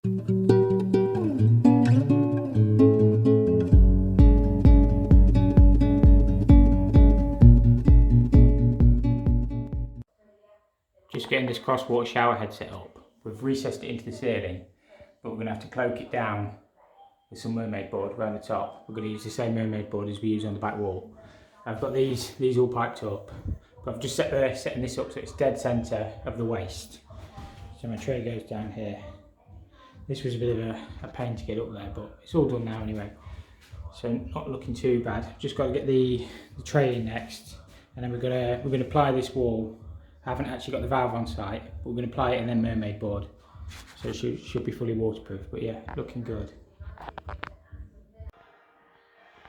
Just getting this cross-water shower head set up. We've recessed it into the ceiling, but we're going to have to cloak it down with some mermaid board around the top. We're going to use the same mermaid board as we use on the back wall. I've got these all piped up, but I've just setting this up so it's dead centre of the waste. So my tray goes down here. This was a bit of a pain to get up there, but it's all done now anyway. So not looking too bad. Just got to get the tray in next, and then we're gonna apply this wall. I haven't actually got the valve on site, but we're going to apply it and then mermaid board. So it should be fully waterproof, but yeah, looking good.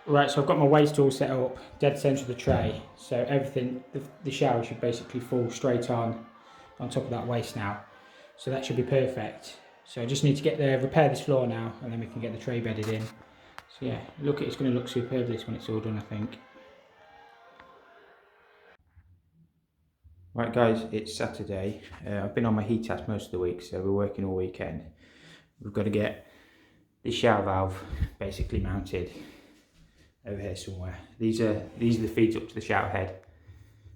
Right, so I've got my waste all set up, dead centre of the tray. So everything, the shower should basically fall straight on top of that waste now. So that should be perfect. So I just need to repair this floor now, and then we can get the tray bedded in. So yeah, it's going to look superb this when it's all done, I think. Right guys, it's Saturday. I've been on my heat task most of the week, so we're working all weekend. We've got to get this shower valve basically mounted over here somewhere. These are the feeds up to the shower head.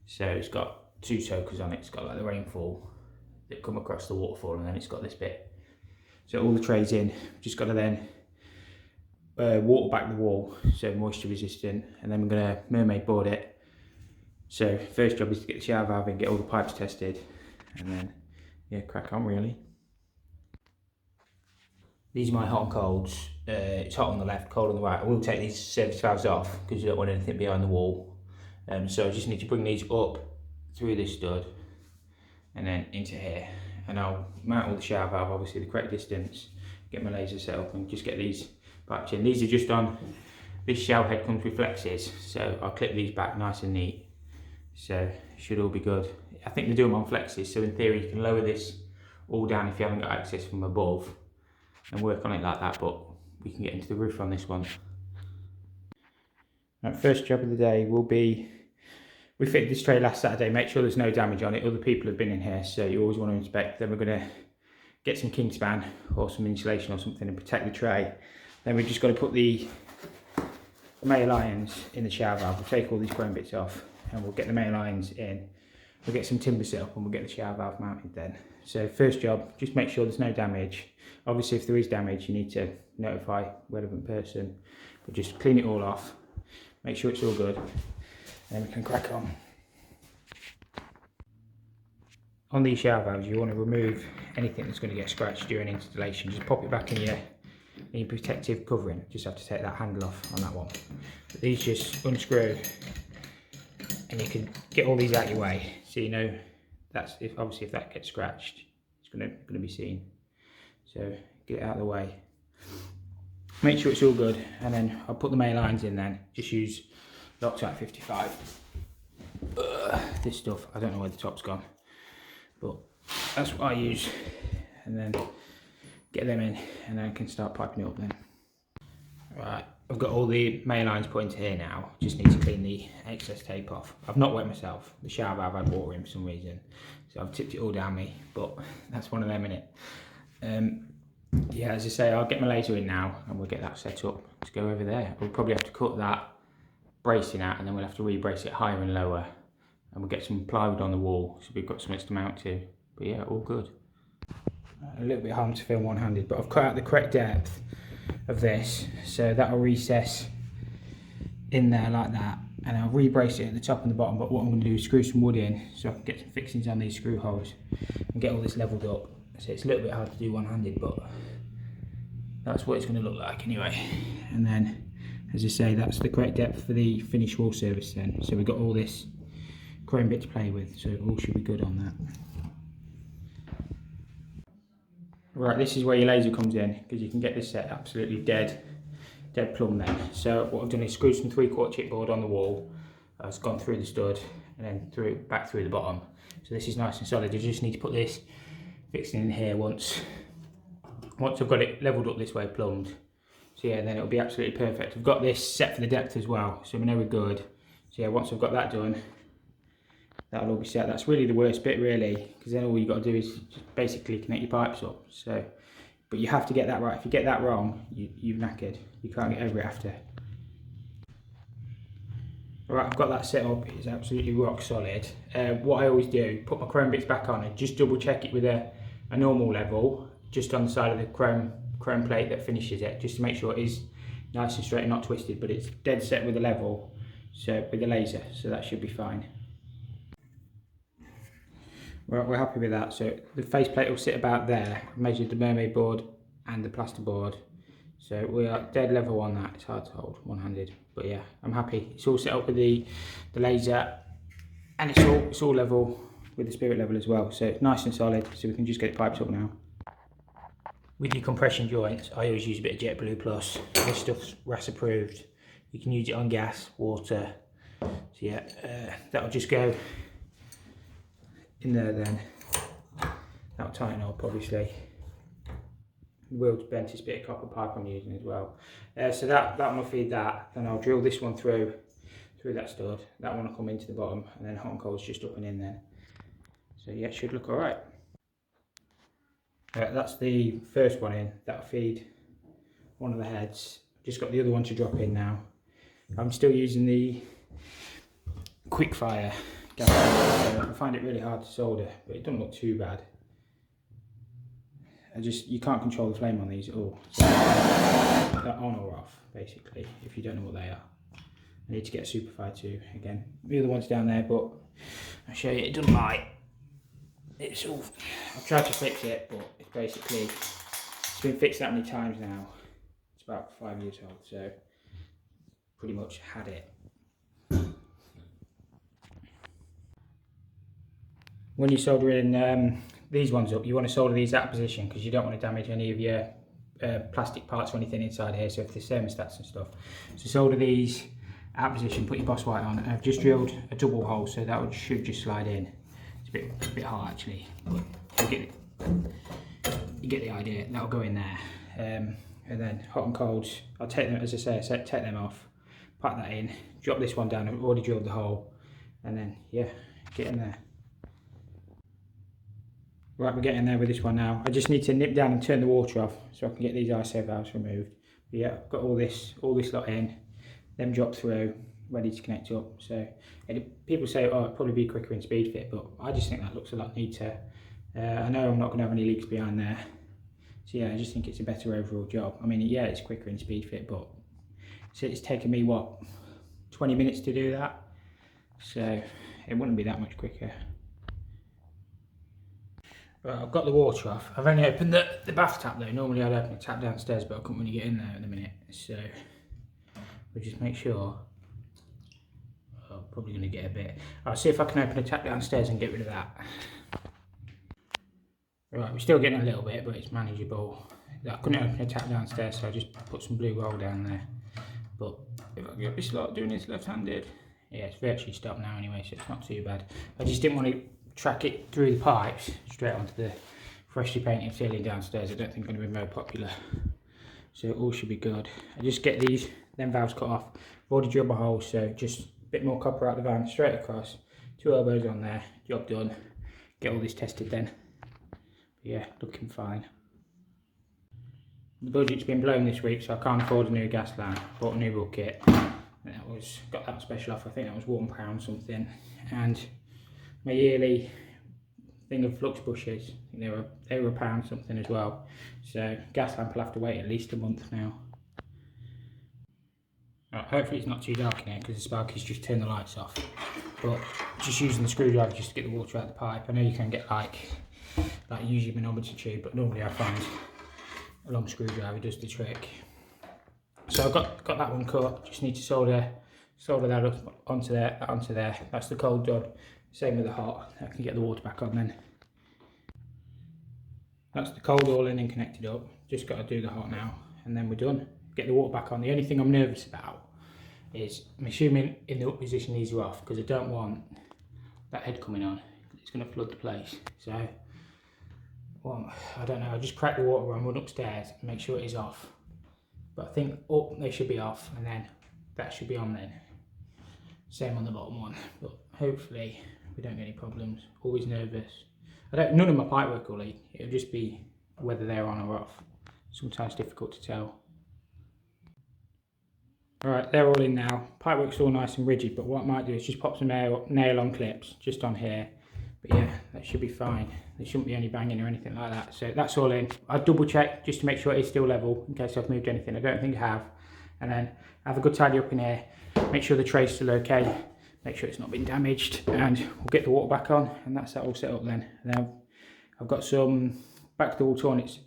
So it's got two soakers on it. It's got like the rainfall that come across the waterfall, and then it's got this bit. So all the trays in. Just got to then water back the wall, so moisture resistant, and then we're going to mermaid board it. So first job is to get the shower valve in, get all the pipes tested, and then yeah, crack on really. These are my hot and colds. It's hot on the left, cold on the right. I will take these service valves off because you don't want anything behind the wall. So I just need to bring these up through this stud and then into here. And I'll mount all the shower valve, obviously the correct distance, get my laser set up and just get these pipes in. These are just on, this shower head comes with flexes, so I'll clip these back nice and neat. So it should all be good. I think they do them on flexes, so in theory you can lower this all down if you haven't got access from above and work on it like that, but we can get into the roof on this one. Right, first job of the day will be, we fitted this tray last Saturday, make sure there's no damage on it. Other people have been in here, so you always want to inspect. Then we're going to get some Kingspan or some insulation or something and protect the tray. Then we've just got to put the male irons in the shower valve. We'll take all these chrome bits off and we'll get the male irons in. We'll get some timber set up and we'll get the shower valve mounted then. So first job, just make sure there's no damage. Obviously if there is damage you need to notify relevant person, but just clean it all off, make sure it's all good, and then we can crack on. On these shower valves you want to remove anything that's going to get scratched during installation. Just pop it back in your protective covering. Just have to take that handle off on that one. But these just unscrew and you can get all these out your way, so you know that's obviously if that gets scratched it's going to be seen. So get it out of the way, make sure it's all good, and then I'll put the male lines in then. Just use Loctite 55. This stuff, I don't know where the top's gone, but that's what I use, and then get them in and then I can start piping it up then. Right, I've got all the male lines put into here now. Just need to clean the excess tape off. I've not wet myself. The shower valve had water in for some reason, so I've tipped it all down me, but that's one of them, innit? Yeah, as I say, I'll get my laser in now and we'll get that set up to go over there. We'll probably have to cut that bracing out and then we'll have to re-brace it higher and lower, and we'll get some plywood on the wall so we've got something to mount to. But yeah, all good. A little bit hard to film one-handed, but I've cut out the correct depth of this, so that'll recess in there like that, and I'll re-brace it at the top and the bottom. But what I'm going to do is screw some wood in so I can get some fixings on these screw holes and get all this levelled up. So it's a little bit hard to do one-handed, but that's what it's going to look like anyway. And then, as I say, that's the correct depth for the finished wall service then. So we've got all this chrome bit to play with, so it all should be good on that. Right, this is where your laser comes in, because you can get this set absolutely dead plumb then. So what I've done is screw some 3/4 chipboard on the wall. It's gone through the stud and then back through the bottom. So this is nice and solid. You just need to put this fixing in here once I've got it levelled up this way, plumbed. So yeah, then it'll be absolutely perfect. I've got this set for the depth as well, so we know we're good. So yeah, once I've got that done, that'll all be set. That's really the worst bit really, because then all you've got to do is just basically connect your pipes up. So but you have to get that right. If you get that wrong, you've knackered. You can't get over it after. Alright, I've got that set up, it's absolutely rock solid. What I always do, put my chrome bits back on and just double check it with a normal level, just on the side of the chrome plate that finishes it, just to make sure it is nice and straight and not twisted, but it's dead set with a level, so with the laser, so that should be fine. Right, we're happy with that. So the faceplate will sit about there. I've measured the mermaid board and the plasterboard. So we are dead level on that. It's hard to hold one-handed, but yeah, I'm happy. It's all set up with the laser, and it's all level with the spirit level as well. So it's nice and solid. So we can just get the pipes up now. With your compression joints, I always use a bit of JetBlue Plus. This stuff's RAS approved. You can use it on gas, water. So yeah, that'll just go in there then. That'll tighten up, obviously. The wheel's bent, it's a bit of copper pipe I'm using as well. So that one will feed that. Then I'll drill this one through that stud. That one will come into the bottom, and then hot and cold's just up and in there. So yeah, it should look alright. That's the first one in. That'll feed one of the heads. Just got the other one to drop in now. I'm still using the quick-fire gas. I find it really hard to solder, but it doesn't look too bad. You can't control the flame on these at all. So they're on or off, basically, if you don't know what they are. I need to get a Superfire too, again. The other one's down there, but I'll show you, it doesn't light. It's all, I've tried to fix it, but it's basically, it's been fixed that many times now. It's about 5 years old, so pretty much had it. When you're soldering these ones up, you want to solder these out of position because you don't want to damage any of your plastic parts or anything inside here, so if there's thermostats and stuff. So solder these out of position, put your boss white on, and I've just drilled a double hole, so that should just slide in. It's a bit hard actually, but you get the idea. That'll go in there. And then hot and colds, I'll take them, as I say, take them off, pack that in, drop this one down, I've already drilled the hole, and then yeah, get in there. Right, we're getting there with this one now. I just need to nip down and turn the water off so I can get these ISO valves removed. But yeah, I've got all this lot in, them drop through, ready to connect up. So people say, oh, it'd probably be quicker in speed fit, but I just think that looks a lot neater. I know I'm not going to have any leaks behind there. So yeah, I just think it's a better overall job. I mean, yeah, it's quicker in speed fit, but it's taken me, what, 20 minutes to do that? So it wouldn't be that much quicker. Right, I've got the water off. I've only opened the bath tap though. Normally I'd open the tap downstairs, but I couldn't really get in there at the minute. So we'll just make sure. Oh, probably going to get a bit. I'll see if I can open the tap downstairs and get rid of that. Right, we're still getting a little bit, but it's manageable. I couldn't open the tap downstairs, so I just put some blue roll down there. But if I get this lot doing this left-handed, yeah, it's virtually stopped now anyway, so it's not too bad. I just didn't want to track it through the pipes straight onto the freshly painted ceiling downstairs. I don't think it's going to be very popular, so it all should be good. I just get them valves cut off. I've already drilled my hole, so just a bit more copper out the van, straight across, 2 elbows on there, job done. Get all this tested then. But yeah, looking fine. The budget's been blown this week, so I can't afford a new gas lamp. Bought a new bucket, and got that special off. I think that was £1 something, and my yearly thing of flux bushes, they were £1 something as well. So gas lamp will have to wait at least a month now. Right, hopefully it's not too dark in here because the Sparky's just turned the lights off. But just using the screwdriver just to get the water out of the pipe. I know you can get like use your manometer tube, but normally I find a long screwdriver does the trick. So I've got that one cut. Just need to solder that up onto there. That's the cold done. Same with the hot. I can get the water back on then. That's the cold all in and connected up. Just got to do the hot now, and then we're done. Get the water back on. The only thing I'm nervous about is I'm assuming in the up position these are off because I don't want that head coming on. It's going to flood the place. So, well, I don't know. I'll just crack the water and run upstairs and make sure it is off. But I think up they should be off, and then that should be on then. Same on the bottom one, but hopefully we don't get any problems. Always nervous. None of my pipe work will leak. It'll just be whether they're on or off. sometimes difficult to tell. Right, they're all in now. Pipework's all nice and rigid, but what I might do is just pop some nail-on clips just on here. But yeah, that should be fine. There shouldn't be any banging or anything like that. So that's all in. I'll double check just to make sure it is still level in case I've moved anything. I don't think I have. And then have a good tidy up in here. Make sure the tray's still okay. Make sure it's not been damaged. And we'll get the water back on. And that's that all set up then. And then I've got some back-to-the-wall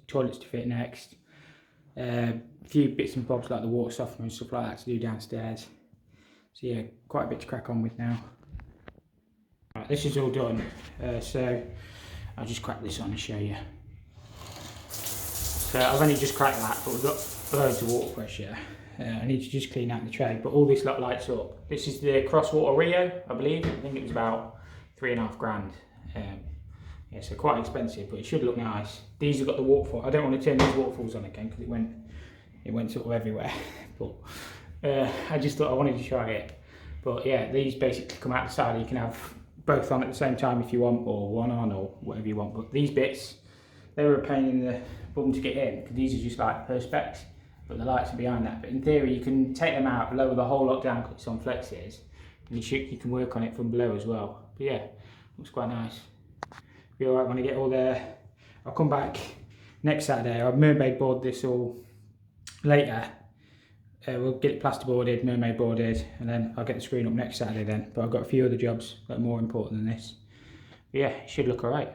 toilets to fit next. A few bits and bobs like the water softener and stuff like that to do downstairs. So yeah, quite a bit to crack on with now. Right, this is all done, so I'll just crack this on and show you. So I've only just cracked that, but we've got loads of water pressure. I need to just clean out the tray, but all this lot lights up. This is the Crosswater Rio, I believe. I think it was about £3.5 grand. Yeah, so quite expensive, but it should look nice. These have got the waterfall. I don't want to turn these waterfalls on again because it went sort of everywhere. But I just thought I wanted to try it. But yeah, these basically come out the side. You can have both on at the same time if you want, or one on, or whatever you want. But these bits, they were a pain in the bum to get in because these are just like perspex, but the lights are behind that. But in theory, you can take them out, lower the whole lot down because it's on flexes, and you can work on it from below as well. But yeah, looks quite nice. Be alright when I get all the. I'll come back next Saturday. I'll mermaid board this all later. We'll get it plasterboarded, mermaid boarded, and then I'll get the screen up next Saturday then. But I've got a few other jobs that are more important than this. But yeah, it should look alright.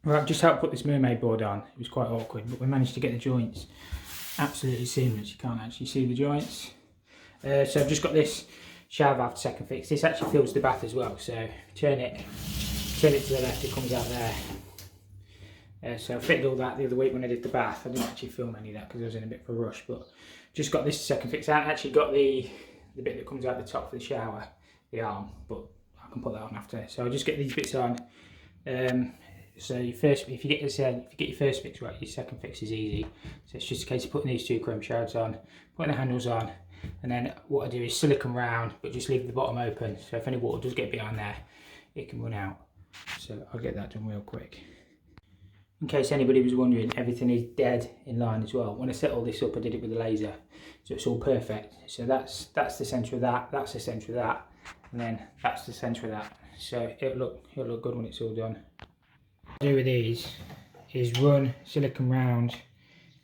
Right, I've just helped put this mermaid board on. It was quite awkward, but we managed to get the joints absolutely seamless. You can't actually see the joints. So I've just got this shower valve second fix. This actually fills the bath as well, so turn it to the left, it comes out there. So I fitted all that the other week when I did the bath. I didn't actually film any of that because I was in a bit of a rush, but just got this second fix. I actually got the bit that comes out the top for the shower, the arm, but I can put that on after. So I'll just get these bits on. So if you get your first fix right, your second fix is easy. So it's just a case of putting these two chrome shrouds on, putting the handles on, and then what I do is silicone round, but just leave the bottom open. So if any water does get behind there, it can run out. So I'll get that done real quick. In case anybody was wondering, everything is dead in line as well. When I set all this up, I did it with a laser, so it's all perfect. So that's the centre of that, that's the centre of that, and then that's the centre of that. So it'll look good when it's all done. What I do with these is run silicone round,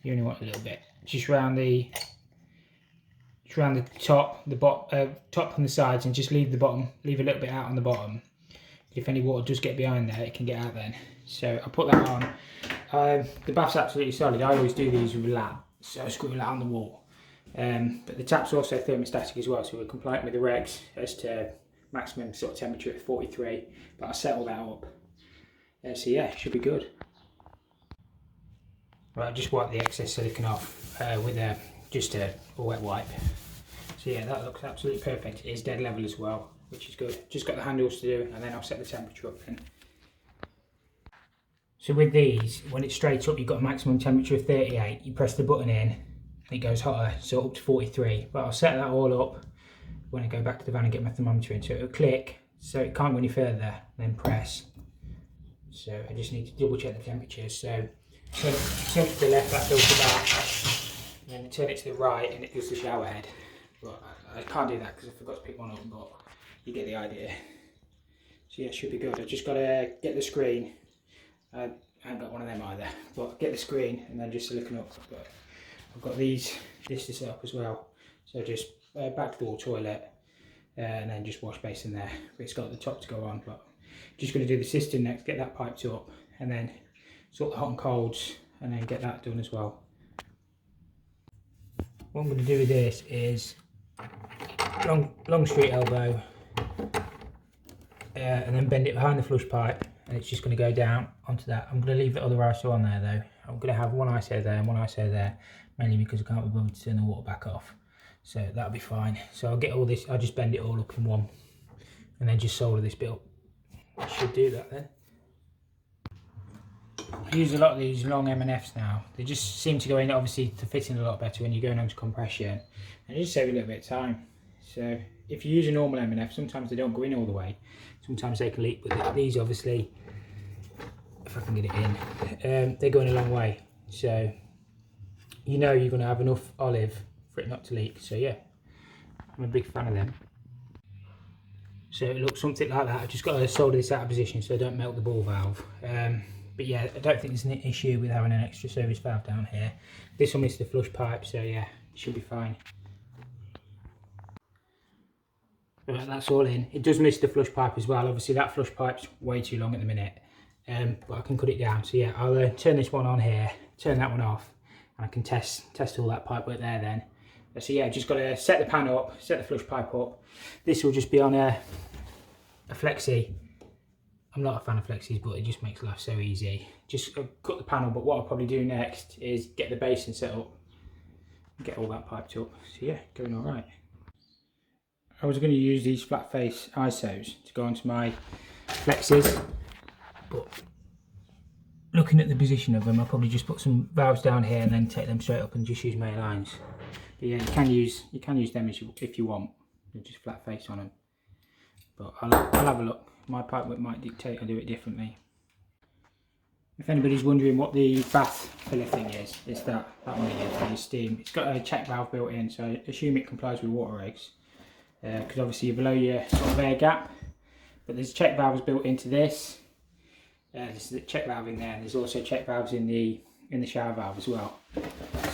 you only want a little bit, just round the top, top and the sides, and just leave the bottom, leave a little bit out on the bottom. If any water does get behind there, it can get out then. So I put that on. The bath's absolutely solid. I always do these with a lat, so I screw a lat on the wall. But the tap's also thermostatic as well, so we're compliant with the regs as to maximum sort of temperature at 43. But I set all that up. So yeah, it should be good. Right, just wipe the excess silicone off with just a wet wipe. So yeah, that looks absolutely perfect. It is dead level as well, which is good. Just got the handles to do, and then I'll set the temperature up then. So with these, when it's straight up, you've got a maximum temperature of 38. You press the button in, it goes hotter, so up to 43. But I'll set that all up when I go back to the van and get my thermometer in. So it'll click, so it can't go any further, then press. So I just need to double check the temperature. So turn it to the left, that fills the bath. And then turn it to the right, and it does the shower head. But I can't do that because I forgot to pick one up, but you get the idea. So yeah, it should be good. I just got to get the screen. I haven't got one of them either, but get the screen and then just silicone up. But I've got this to set up as well. So just back to the wall toilet and then just wash basin there. But it's got the top to go on, but just going to do the cistern next, get that piped up, and then sort the hot and colds, and then get that done as well. What I'm going to do with this is long straight elbow, and then bend it behind the flush pipe, and it's just going to go down onto that. I'm going to leave the other ISO on there though. I'm going to have one ISO there and one ISO there, mainly because I can't be bothered to turn the water back off. So that'll be fine. So I'll get all this, I'll just bend it all up in one, and then just solder this bit up. I should do that then. I use a lot of these long M&Fs now. They just seem to go in, obviously, to fit in a lot better when you're going on to compression. And it just saves a little bit of time. So if you use a normal M&F, sometimes they don't go in all the way. Sometimes they can leak, but these obviously, if I can get it in. They're going a long way, so you know you're going to have enough olive for it not to leak. So yeah, I'm a big fan of them. So it looks something like that. I've just got to solder this out of position so I don't melt the ball valve. But yeah, I don't think there's an issue with having an extra service valve down here. This will miss the flush pipe, so yeah, it should be fine. Right, that's all in. It does miss the flush pipe as well. Obviously that flush pipe's way too long at the minute, but I can cut it down. So yeah, I'll turn this one on here, turn that one off, and I can test all that pipe work there then. So yeah, just got to set the pan up, set the flush pipe up. This will just be on a flexi. I'm not a fan of flexis, but it just makes life so easy. Just cut the panel, but what I'll probably do next is get the basin set up and get all that piped up. So yeah, going all right. I was going to use these flat face ISOs to go onto my flexis, but looking at the position of them, I'll probably just put some valves down here and then take them straight up and just use main lines. But yeah, you can use them if you want. They're just flat face on them. But I'll have a look. My pipe work might dictate I do it differently. If anybody's wondering what the bath filler thing is, it's that one here for the steam. It's got a check valve built in, so I assume it complies with water regs. Because obviously you're below your sort of air gap, but there's check valves built into this. There's the check valve in there, and there's also check valves in the shower valve as well.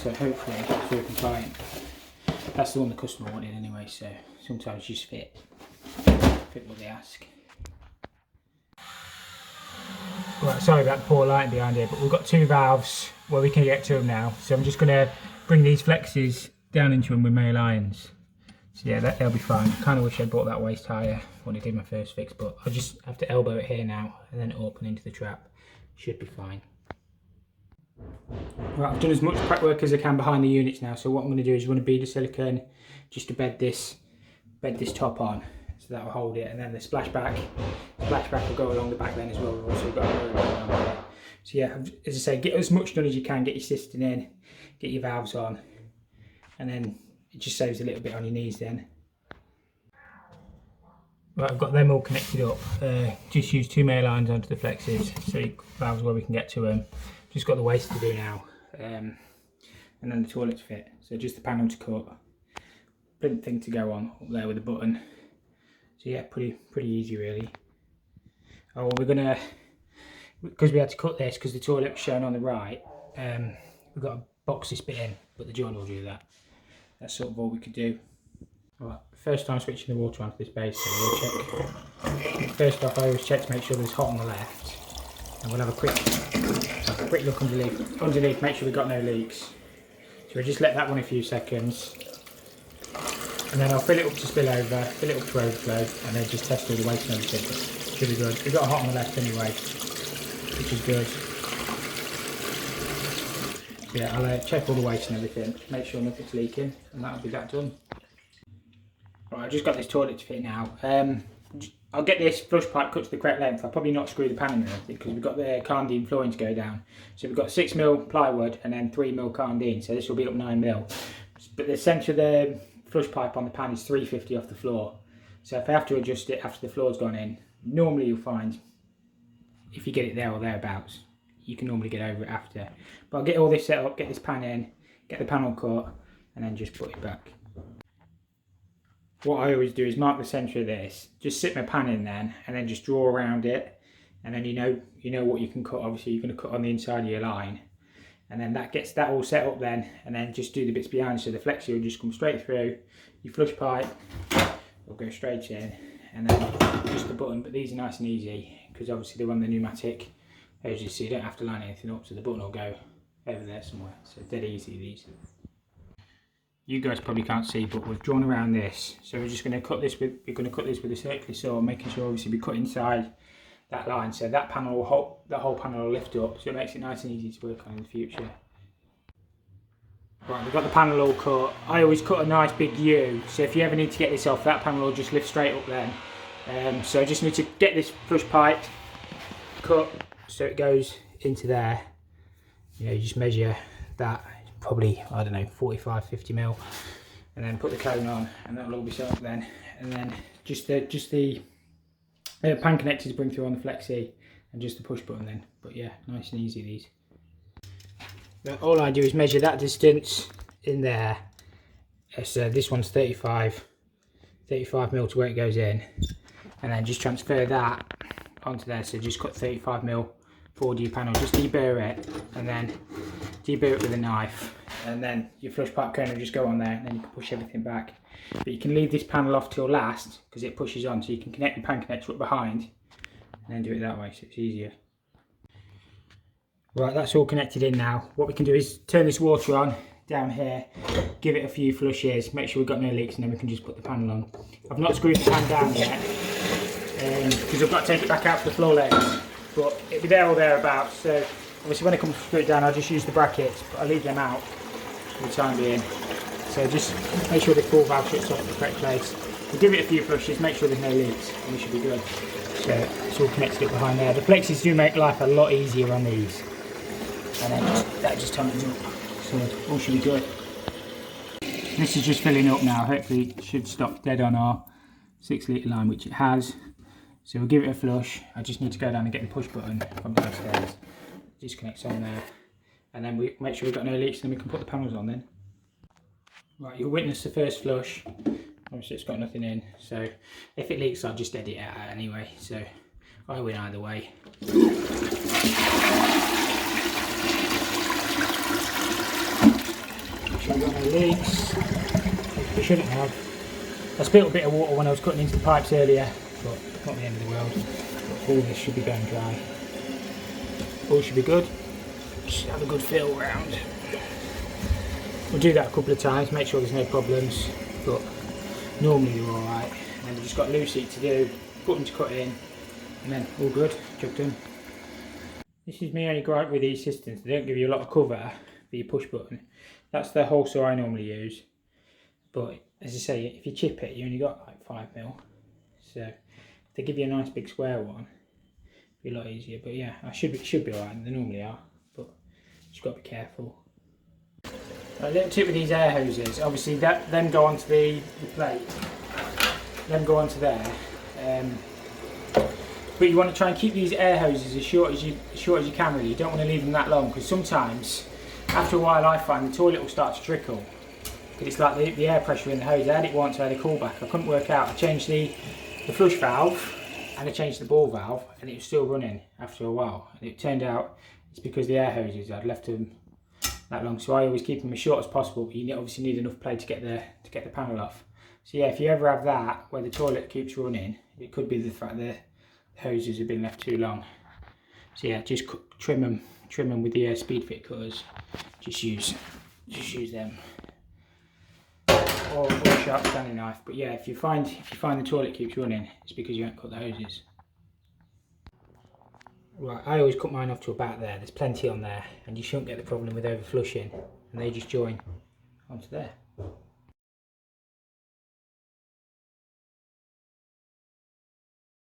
So hopefully it's all compliant. That's the one the customer wanted anyway, so sometimes you just fit what they ask. Right, sorry about the poor lighting behind here, but we've got two valves where we can get to them now. So I'm just going to bring these flexes down into them with male irons. So yeah, they'll be fine. I kind of wish I'd bought that waste higher when I did my first fix, but I'll just have to elbow it here now and then open into the trap. Should be fine. Right, I've done as much prep work as I can behind the units now, so what I'm going to do is run a bead of silicone just to bed this top on, so that will hold it, and then the splashback will go along the back then as well. We've also got a on there. So yeah, as I say, get as much done as you can, get your cistern in, get your valves on, and then it just saves a little bit on your knees then. Right, I've got them all connected up. Just use two male lines onto the flexes, so valves where we can get to them. Just got the waste to do now, and then the toilet to fit. So just the panel to cut, plinth thing to go on up there with a button. So yeah, pretty easy really. Oh, we're gonna, because we had to cut this because the toilet was shown on the right. We've got to box this bit in, but the joiner will do that. That's sort of all we could do. Right, first time switching the water on for this basin, we'll check. First off, I always check to make sure there's hot on the left, and we'll have a quick look underneath, make sure we've got no leaks. So we'll just let that run a few seconds, and then I'll fill it up to spill over, fill it up to overflow, and then just test all the waste and everything. Should be good. We've got hot on the left anyway, which is good. So yeah, I'll check all the waste and everything, make sure nothing's leaking, and that'll be that done. Right, I've just got this toilet to fit now. I'll get this flush pipe cut to the correct length. I'll probably not screw the pan in or anything because we've got the Carndine flooring to go down. So we've got 6mm plywood and then 3mm Carndine, so this will be up 9mm. But the centre of the flush pipe on the pan is 350 off the floor. So if I have to adjust it after the floor's gone in, normally you'll find if you get it there or thereabouts, you can normally get over it after. But I'll get all this set up, get this pan in, get the panel cut, and then just put it back. What I always do is mark the centre of this, just sit my pan in then, and then just draw around it, and then you know what you can cut. Obviously you're going to cut on the inside of your line, and then that gets that all set up then, and then just do the bits behind, so the flexi will just come straight through, your flush pipe will go straight in, and then just the button. But these are nice and easy, because obviously they're on the pneumatic hoses, so you don't have to line anything up, so the button will go over there somewhere, so dead easy these. You guys probably can't see, but we've drawn around this, so we're just going to cut this with a circular saw, making sure obviously we cut inside that line, so that whole panel will lift up, so it makes it nice and easy to work on in the future. Right, we've got the panel all cut. I always cut a nice big U, so if you ever need to get this off, that panel will just lift straight up then. So I just need to get this flush pipe cut so it goes into there. You just measure that. Probably, I don't know, 45-50mm, and then put the cone on, and that'll all be set up then. And then just the pan connectors bring through on the flexi, and just the push button then. But yeah, nice and easy these. Now, all I do is measure that distance in there. So this one's 35 mil to where it goes in, and then just transfer that onto there. So just cut 35 mil forward your panel, just deburr it, and then deburr it with a knife, and then your flush pipe cone will just go on there, and then you can push everything back. But you can leave this panel off till last because it pushes on, so you can connect the pan connector up behind and then do it that way, so it's easier. Right, that's all connected in now. What we can do is turn this water on down here, give it a few flushes, make sure we've got no leaks, and then we can just put the panel on. I've not screwed the pan down yet because I've got to take it back out for the floor legs, but it'll be there or thereabouts. So obviously when I come to screw it down, I'll just use the brackets, but I'll leave them out for the time being. So just make sure the full valve shuts off in the correct place. We'll give it a few flushes, make sure there's no leaks, and we should be good. So it's all connected up behind there. The flexes do make life a lot easier on these. And then that just tightens up, so all should be good. This is just filling up now. Hopefully it should stop dead on our 6 litre line, which it has. So we'll give it a flush. I just need to go down and get the push button from downstairs. Disconnects on there, and then we make sure we've got no leaks, and then we can put the panels on then. Right, you'll witness the first flush. Obviously it's got nothing in, so if it leaks I'll just edit it out anyway, so I win either way. We've got no leaks. We shouldn't have. I spilled a bit of water when I was cutting into the pipes earlier, but not the end of the world. But all this should be going dry. All should be good. Just have a good feel round. We'll do that a couple of times, make sure there's no problems, but normally they're alright. And then we've just got loose seat to do, button to cut in, and then all good, job done. This is my only gripe with these systems. They don't give you a lot of cover for your push button. That's the hole saw I normally use, but as I say, if you chip it, you only got like 5 mil. So if they give you a nice big square one, it'll be a lot easier. But yeah, I should be alright, and they normally are, but just got to be careful. A little tip with these air hoses, obviously them go onto the plate, them go onto there, but you want to try and keep these air hoses as short as you can really. You don't want to leave them that long, because sometimes after a while I find the toilet will start to trickle, because it's like the air pressure in the hose. I had it once, I had a callback, I couldn't work out. I changed the flush valve and I changed the ball valve, and it was still running after a while, and it turned out it's because the air hoses, I'd left them that long. So I always keep them as short as possible, but you obviously need enough play to get the panel off. So yeah, if you ever have that where the toilet keeps running, it could be the fact that the hoses have been left too long. So yeah, just trim them with the speed fit cutters. Just use them, or a sharp Stanley knife. But yeah, if you find the toilet keeps running, it's because you haven't cut the hoses. Right, I always cut mine off to about there. There's plenty on there, and you shouldn't get the problem with over flushing, and they just join onto there.